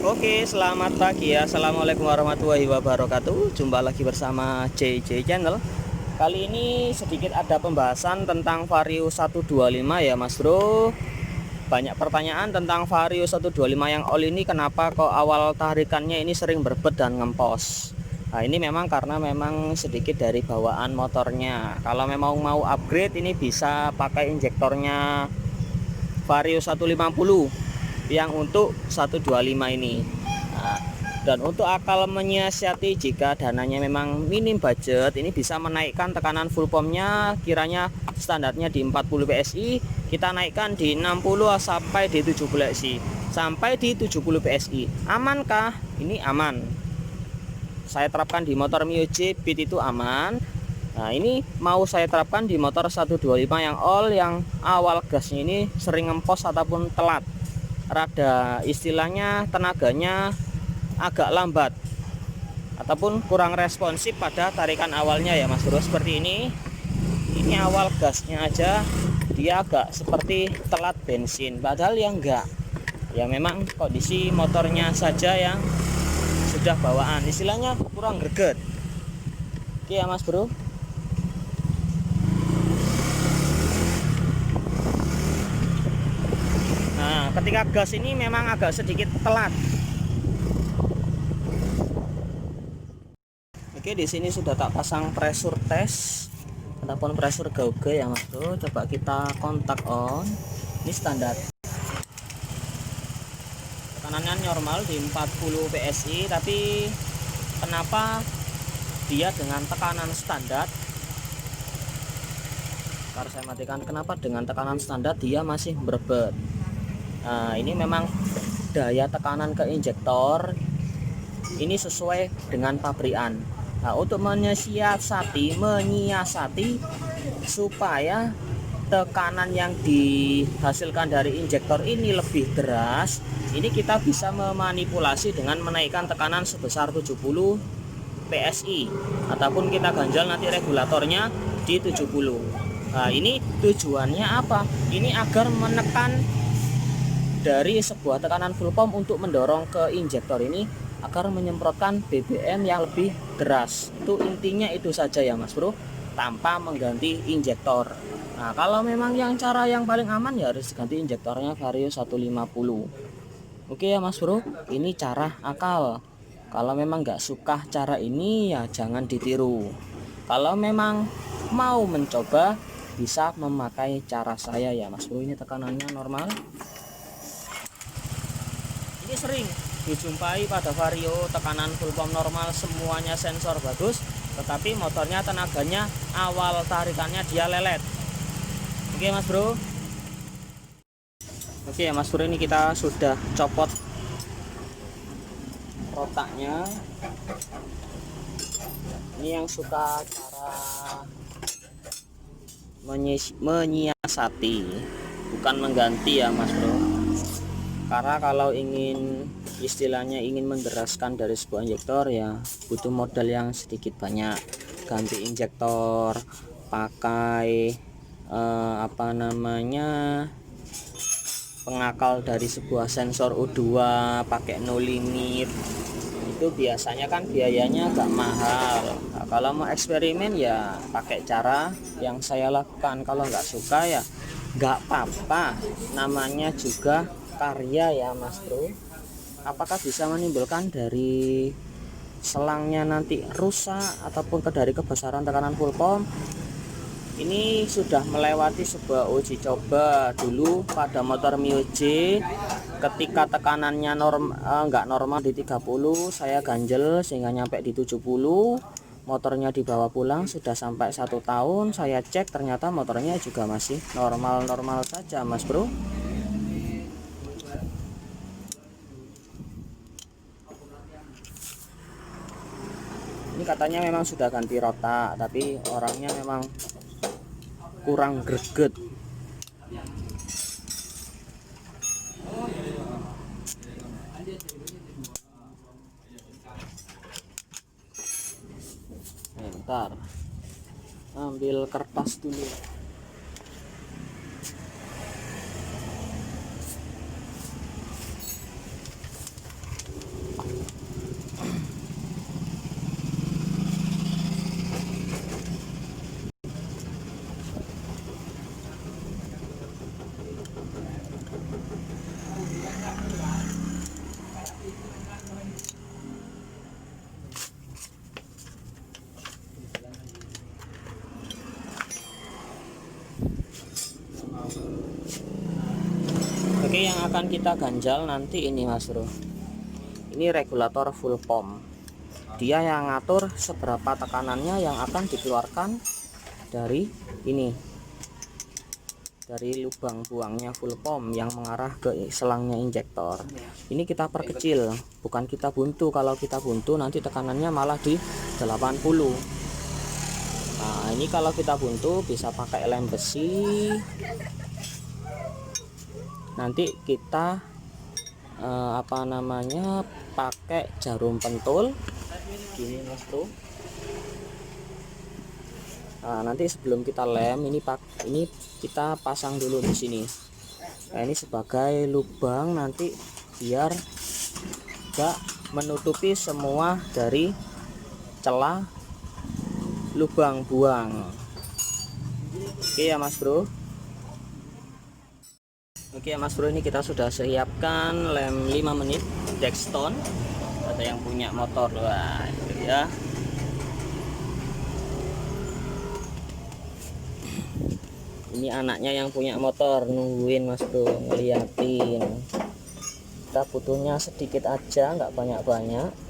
Oke, selamat pagi ya. Assalamualaikum warahmatullahi wabarakatuh. Jumpa lagi bersama JJ Channel. Kali ini sedikit ada pembahasan tentang Vario 125 ya Mas Bro. Banyak pertanyaan tentang Vario 125 yang all ini, kenapa kok awal tarikannya ini sering berbet dan ngempos. Nah, ini memang karena memang sedikit dari bawaan motornya. Kalau memang mau upgrade ini bisa pakai injektornya Vario 150 yang untuk 125 ini. Nah, dan untuk akal menyiasati jika dananya memang minim budget, ini bisa menaikkan tekanan full pumpnya, kiranya standarnya di 40 PSI, kita naikkan di 60 sampai di 70 PSI, sampai di 70 PSI. Amankah? Ini aman. Saya terapkan di motor Mio J Beat itu aman. Nah, ini mau saya terapkan di motor 125 yang all, yang awal gasnya ini sering ngempos ataupun telat, rada istilahnya tenaganya agak lambat ataupun kurang responsif pada tarikan awalnya ya Mas Bro. Seperti ini awal gasnya aja dia agak seperti telat bensin, padahal ya enggak, ya memang kondisi motornya saja yang sudah bawaan, istilahnya kurang greget. Oke ya Mas Bro. Nah, ketika gas ini memang agak sedikit telat. Oke, di sini sudah tak pasang pressure test ataupun pressure gauge ya Mas Bro. Coba kita kontak on. Ini standar. Tekanannya normal di 40 PSI, tapi kenapa dia dengan tekanan standar? Ntar saya matikan. Kenapa dengan tekanan standar dia masih berbet? Nah, ini memang daya tekanan ke injektor ini sesuai dengan pabrikan. Nah, untuk menyiasati supaya tekanan yang dihasilkan dari injektor ini lebih deras, ini kita bisa memanipulasi dengan menaikkan tekanan sebesar 70 PSI ataupun kita ganjal nanti regulatornya di 70. Nah, ini tujuannya apa? Ini agar menekan dari sebuah tekanan full pump untuk mendorong ke injektor ini agar menyemprotkan BBM yang lebih deras. Itu intinya itu saja ya Mas Bro, tanpa mengganti injektor. Nah, kalau memang yang cara yang paling aman ya harus diganti injektornya Vario 150. Oke ya Mas Bro, ini cara akal. Kalau memang nggak suka cara ini ya jangan ditiru. Kalau memang mau mencoba bisa memakai cara saya ya Mas Bro. Ini tekanannya normal. Ini sering dijumpai pada Vario tekanan full pump normal, semuanya sensor bagus, tetapi motornya tenaganya awal tarikannya dia lelet. Oke Mas Bro. Oke Mas Bro, ini kita sudah copot rotaknya. Ini yang suka cara menyiasati, bukan mengganti ya Mas Bro. Karena kalau ingin istilahnya ingin menderaskan dari sebuah injektor ya butuh modal yang sedikit banyak. Ganti injektor, pakai apa namanya, pengakal dari sebuah sensor O2, pakai no limit, itu biasanya kan biayanya agak mahal. Nah, kalau mau eksperimen ya pakai cara yang saya lakukan. Kalau nggak suka ya nggak apa-apa, namanya juga karya ya Mas Bro. Apakah bisa menimbulkan dari selangnya nanti rusak ataupun dari kebesaran tekanan full pump? Ini sudah melewati sebuah uji coba dulu pada motor Mio J. Ketika tekanannya nggak normal di 30, saya ganjel sehingga nyampe di 70. Motornya dibawa pulang, sudah sampai 1 tahun. Saya cek ternyata motornya juga masih normal-normal saja Mas Bro. Ini katanya memang sudah ganti rotak, tapi orangnya memang kurang greget. Bentar, ambil kertas dulu. yang akan kita ganjal nanti ini Mas Bro, ini regulator full pump. Dia yang ngatur seberapa tekanannya yang akan dikeluarkan dari ini, dari lubang buangnya full pump yang mengarah ke selangnya injektor. Ini kita perkecil, bukan kita buntu. Kalau kita buntu nanti tekanannya malah di 80. Nah ini kalau kita buntu bisa pakai lem besi. Nanti kita pakai jarum pentul gini Mas Bro. Nah, nanti sebelum kita lem ini kita pasang dulu di sini. Nah, ini sebagai lubang nanti biar gak menutupi semua dari celah lubang buang. Oke ya Mas Bro. Oke ya Mas Bro, ini kita sudah siapkan lem 5 menit Dextone. Ada yang punya motor, wah itu ya. Ini anaknya yang punya motor nungguin Mas Bro, ngeliatin. Kita butuhnya sedikit aja, nggak banyak-banyak.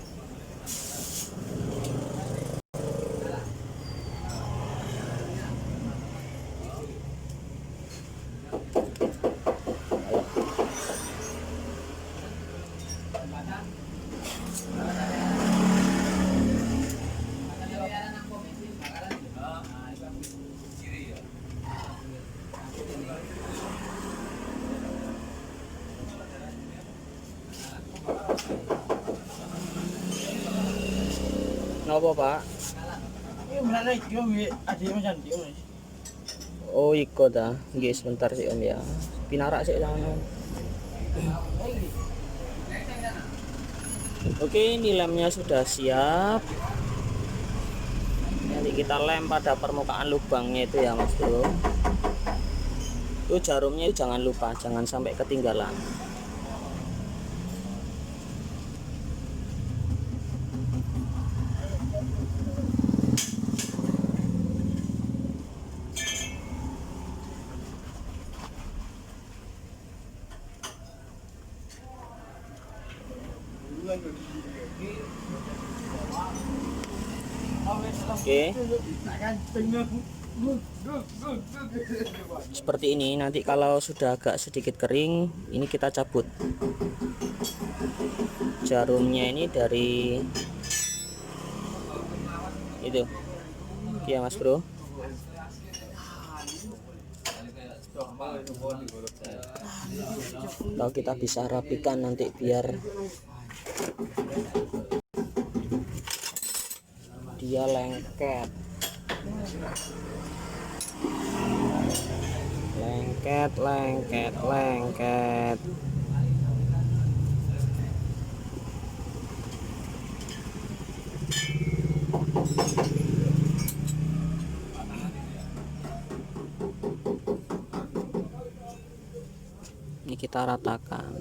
Nopo Pak? Oh iko dah, nggih sebentar sih Om ya. Pinarak sih jangan. Oke, ini lemnya sudah siap. Nanti kita lem pada permukaan lubangnya itu ya Mas Bro. Itu jarumnya itu jangan lupa, jangan sampai ketinggalan. Oke. Seperti ini. Nanti kalau sudah agak sedikit kering, ini kita cabut jarumnya ini dari itu. Oke ya Mas Bro. Kalau kita bisa rapikan nanti biar dia lengket lengket. Ini kita ratakan.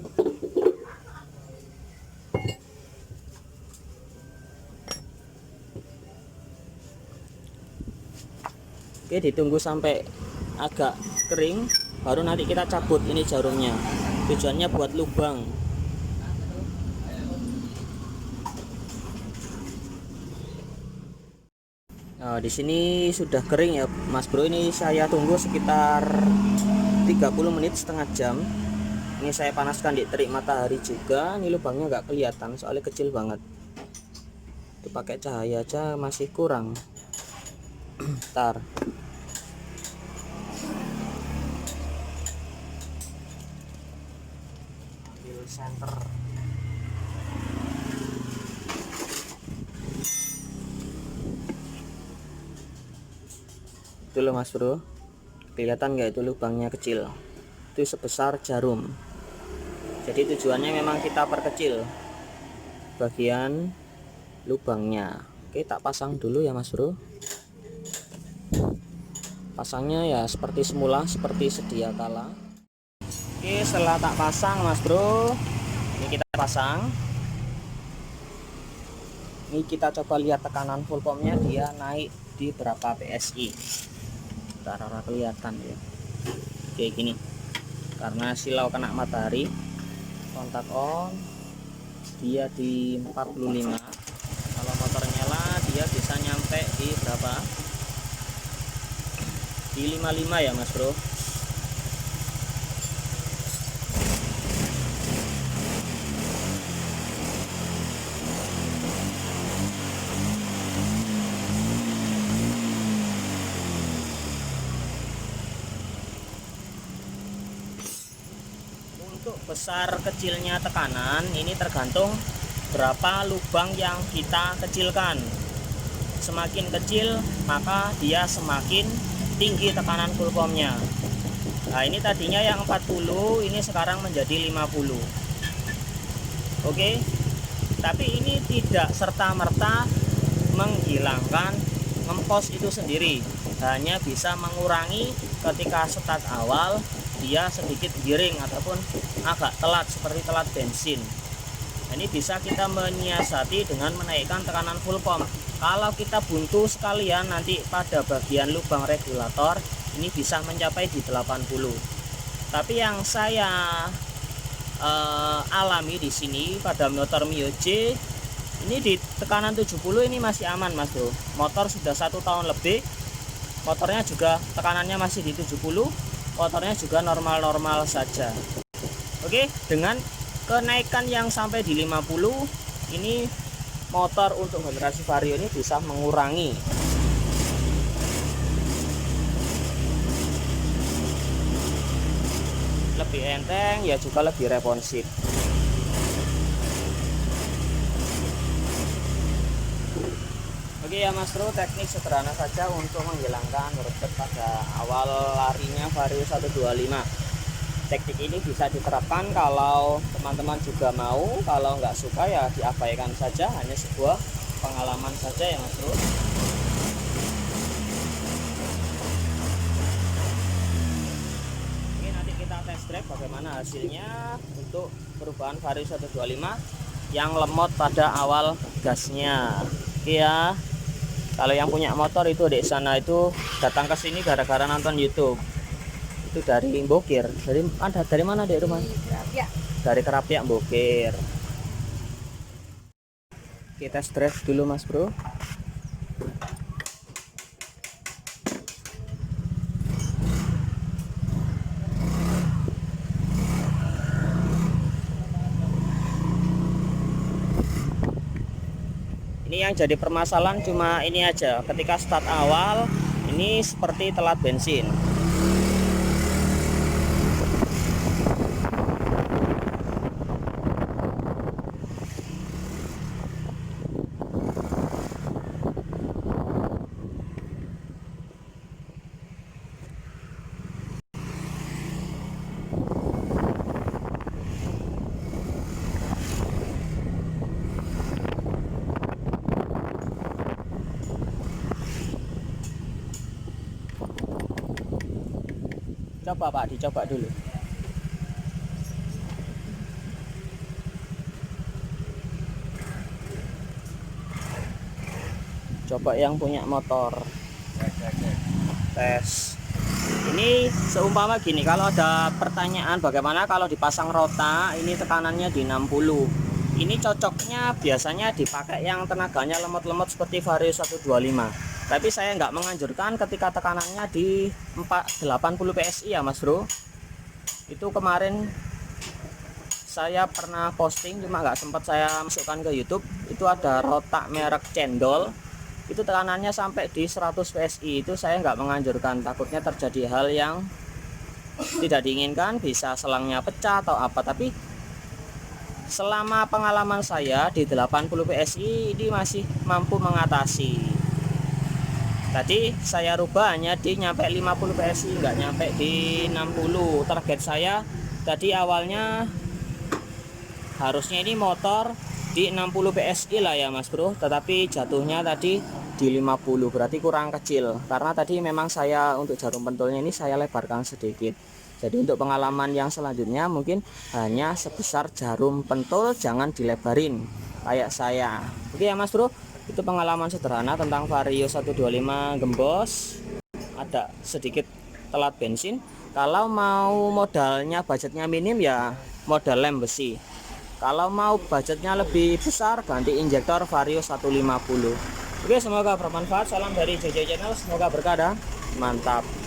Oke, ditunggu sampai agak kering, baru nanti kita cabut ini jarumnya. Tujuannya buat lubang. Nah, di sini sudah kering ya Mas Bro. Ini saya tunggu sekitar 30 menit, setengah jam. Ini saya panaskan di terik matahari juga. Ini lubangnya nggak kelihatan soalnya kecil banget. Itu pakai cahaya aja masih kurang. Ntar ambil center. Itu loh Mas Bro, kelihatan nggak itu lubangnya kecil, itu sebesar jarum. Jadi tujuannya memang kita perkecil bagian lubangnya. Oke, tak pasang dulu ya Mas Bro. Pasangnya ya seperti semula, seperti sedia kala. Oke, setelah tak pasang Mas Bro, ini kita pasang. Ini kita coba lihat tekanan full pumpnya, dia naik di berapa PSI. Rara kelihatan ya, kayak gini. karena silau kena matahari. Kontak on, dia di 45. Kalau motor nyala dia bisa nyampe di berapa? Di 55 ya Mas Bro. Untuk besar kecilnya tekanan ini tergantung berapa lubang yang kita kecilkan. Semakin kecil maka dia semakin tinggi tekanan full pumpnya. Nah ini tadinya yang 40, ini sekarang menjadi 50. Oke, tapi ini tidak serta-merta menghilangkan ngempos itu sendiri, hanya bisa mengurangi ketika start awal dia sedikit giring ataupun agak telat seperti telat bensin. Ini bisa kita menyiasati dengan menaikkan tekanan full pump. Kalau kita buntu sekalian nanti pada bagian lubang regulator ini bisa mencapai di 80. Tapi yang saya alami di sini pada motor Mio J ini di tekanan 70 ini masih aman Mas Bro. Motor sudah 1 tahun lebih, motornya juga tekanannya masih di 70, motornya juga normal-normal saja. Oke, dengan kenaikan yang sampai di 50 ini motor untuk generasi Vario ini bisa mengurangi lebih enteng ya, juga lebih responsif. Oke ya Mas Bro, teknik sederhana saja untuk menghilangkan rebet pada awal larinya Vario 125. Teknik ini bisa diterapkan kalau teman-teman juga mau, kalau nggak suka ya diabaikan saja, hanya sebuah pengalaman saja ya Mas Bro. Oke, nanti kita test drive bagaimana hasilnya untuk perubahan Vario 125 yang lemot pada awal gasnya. Oke ya, kalau yang punya motor itu di sana itu datang ke sini gara-gara nonton YouTube. Itu dari Bokir. Dari mana dek rumah? Dari Kerapiak Bokir. Kita drive dulu Mas Bro. Ini yang jadi permasalahan cuma ini aja, ketika start awal ini seperti telat bensin. Coba Pak, dicoba dulu. Coba yang punya motor. Tes. Ini seumpama gini, kalau ada pertanyaan bagaimana kalau dipasang rota ini tekanannya di 60. Ini cocoknya biasanya dipakai yang tenaganya lemot-lemot seperti Vario 125. Tapi saya nggak menganjurkan ketika tekanannya di 80 PSI ya Mas Bro. Itu kemarin saya pernah posting cuma nggak sempat saya masukkan ke YouTube. Itu ada rotak merek Cendol, itu tekanannya sampai di 100 PSI. Itu saya nggak menganjurkan, takutnya terjadi hal yang tidak diinginkan, bisa selangnya pecah atau apa. Tapi selama pengalaman saya di 80 PSI ini masih mampu mengatasi. Tadi saya rubah hanya di nyampe 50 PSI, nggak nyampe di 60. Target saya tadi awalnya harusnya ini motor di 60 PSI lah ya Mas Bro, tetapi jatuhnya tadi di 50, berarti kurang kecil. Karena tadi memang saya untuk jarum pentulnya ini saya lebarkan sedikit. Jadi untuk pengalaman yang selanjutnya mungkin hanya sebesar jarum pentul, jangan dilebarin kayak saya. Oke ya Mas Bro, itu pengalaman sederhana tentang Vario 125 gembos, ada sedikit telat bensin. Kalau mau modalnya budgetnya minim ya modal lem besi. Kalau mau budgetnya lebih besar ganti injektor Vario 150. Oke, semoga bermanfaat. Salam dari JJ Channel, semoga berkah. Mantap.